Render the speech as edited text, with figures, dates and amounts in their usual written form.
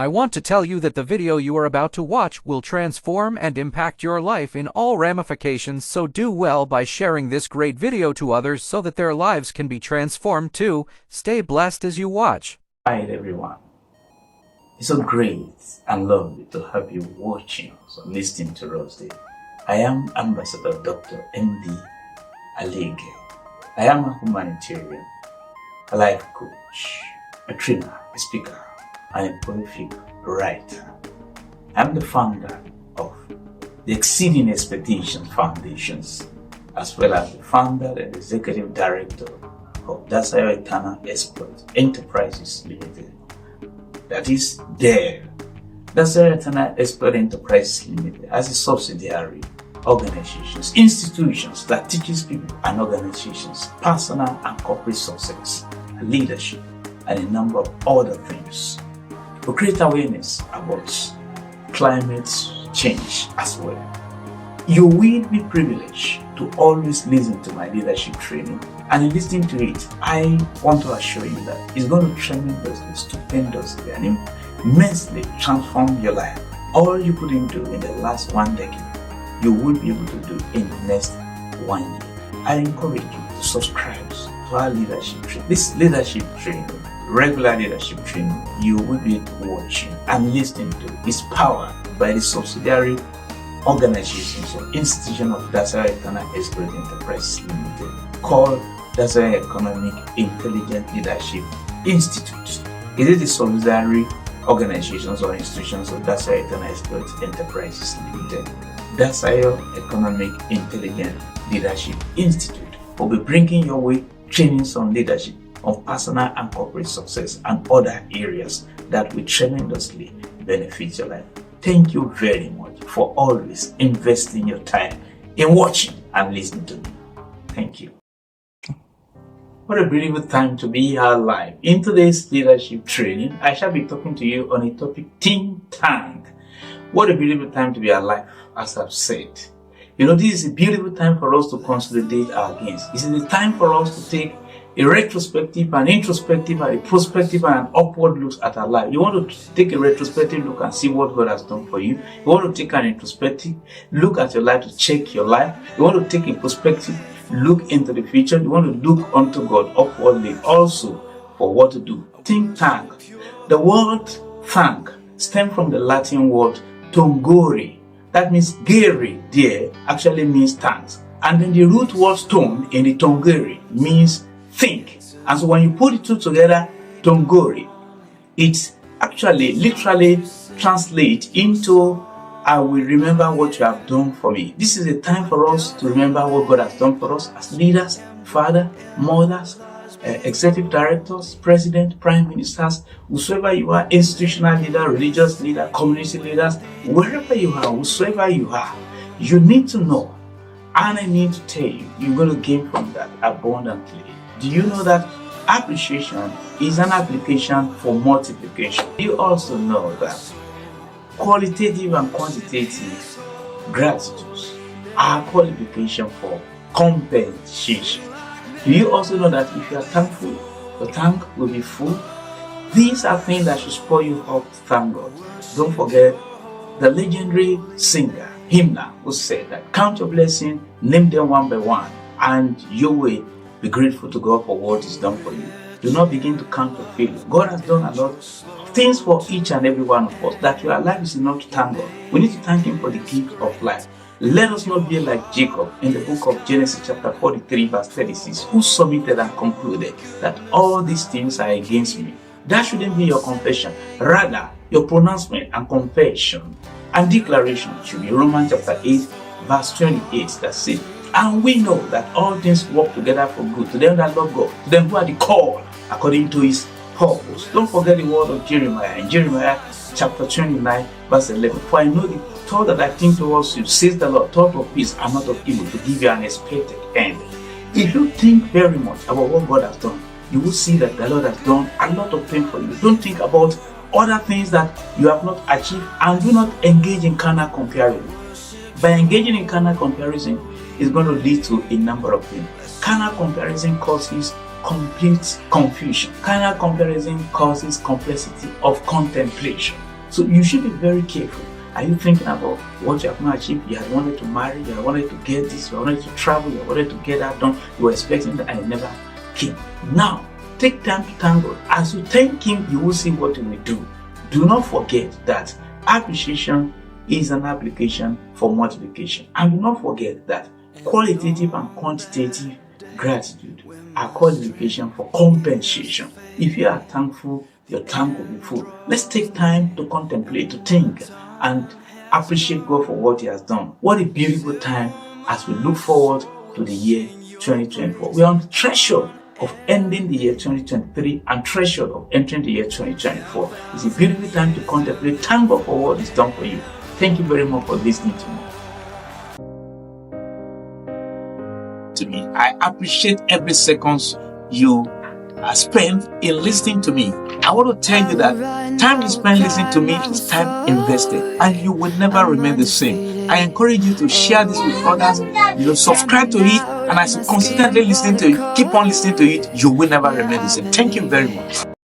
I want to tell you that the video you are about to watch will transform and impact your life in all ramifications, so do well by sharing this great video to others so that their lives can be transformed too. Stay blessed as you watch. Hi everyone. It's so great and lovely to have you watching or listening to us today. I am Ambassador Dr. M.D. Alege. I am a humanitarian, a life coach, a trainer, a speaker, and a prolific writer. I'm the founder of the Exceeding Expectations Foundations, as well as the founder and executive director of Dasayo Eternal Exploit Enterprises Limited. That is DER. Dasayo Eternal Exploit Enterprises Limited as a subsidiary organizations, institutions that teaches people and organizations personal and corporate success, leadership, and a number of other things to create awareness about climate change as well. You will be privileged to always listen to my leadership training, and in listening to it, I want to assure you that it's going to tremendously, stupendously, and immensely transform your life. All you couldn't do in the last 1 decade, you will be able to do in the next 1 year. I encourage you to subscribe to our leadership training. This leadership training, regular leadership training, you will be watching and listening to is powered by the subsidiary organizations or institution of Dasayo Eternal Exploit Enterprises Limited called Dasayo Economic Intelligent Leadership Institute. It is the subsidiary organizations or institutions of Dasayo Eternal Exploit Enterprises Limited. Dasayo Economic Intelligent Leadership Institute will be bringing your way trainings on leadership, on personal and corporate success, and other areas that will tremendously benefit your life. Thank you very much for always investing your time in watching and listening to me. Thank you. What a beautiful time to be alive. In today's leadership training, I shall be talking to you on a topic, think tank. What a beautiful time to be alive, as I've said. You know, this is a beautiful time for us to consolidate our gains. This is the time for us to take a retrospective, an introspective, and a prospective, and an upward look at our life. You want to take a retrospective look and see what God has done for you. You want to take an introspective look at your life to check your life. You want to take a prospective look into the future. You want to look unto God upwardly also for what to do. Think tank. The word thank stems from the Latin word tongore. That means gere there actually means thanks. And then the root word stone in the tongore means think. And so when you put the two together, tongore, it actually literally translates into I will remember what you have done for me. This is a time for us to remember what God has done for us as leaders, father, mothers, executive directors, president, prime ministers, whosoever you are, institutional leader, religious leader, community leaders, wherever you are, whosoever you are, you need to know, and I need to tell you, you're going to gain from that abundantly. Do you know that appreciation is an application for multiplication? You also know that qualitative and quantitative gratitudes are qualification for compensation. Do you also know that if you are thankful, the tank will be full? These are things that should spur you up to thank God. Don't forget the legendary singer, Hymna, who said that count your blessings, name them one by one, and you will be grateful to God for what is done for you. Do not begin to count your failure. God has done a lot of things for each and every one of us that your life is enough to thank God. We need to thank Him for the gift of life. Let us not be like Jacob in the book of Genesis chapter 43 verse 36, who submitted and concluded that all these things are against me. That shouldn't be your confession. Rather, your pronouncement and confession and declaration should be Romans chapter 8 verse 28 that says, and we know that all things work together for good to them that love God, to them who are the called according to His purpose. Don't forget the word of Jeremiah in Jeremiah chapter 29 verse 11. For I know the thought that I think towards you, says the Lord, thought of peace and not of evil, to give you an expected end. If you think very much about what God has done, you will see that the Lord has done a lot of things for you. Don't think about other things that you have not achieved, and do not engage in carnal comparison. By engaging in carnal comparison, it's going to lead to a number of things. Carnal comparison causes complete confusion. Carnal comparison causes complexity of contemplation. So you should be very careful. Are you thinking about what you have not achieved? You had wanted to marry, you had wanted to get this, you wanted to travel, you wanted to get that done, you were expecting that and it never came. Now, take time to thank God. As you thank Him, you will see what He will do. Do not forget that appreciation is an application for multiplication. And do not forget that qualitative and quantitative gratitude are qualification for compensation. If you are thankful, your tank will be full. Let's take time to contemplate, to think, and appreciate God for what He has done. What a beautiful time as we look forward to the year 2024. We are on the threshold of ending the year 2023 and threshold of entering the year 2024. It's a beautiful time to contemplate. Thank God for what He's done for you. Thank you very much for listening to me. I appreciate every second you spent in listening to me. I want to tell you that time you spend listening to me is time invested, and you will never remain the same. I encourage you to share this with others. Subscribe to it, and as you consistently listen to it, keep on listening to it, you will never remain the same. Thank you very much.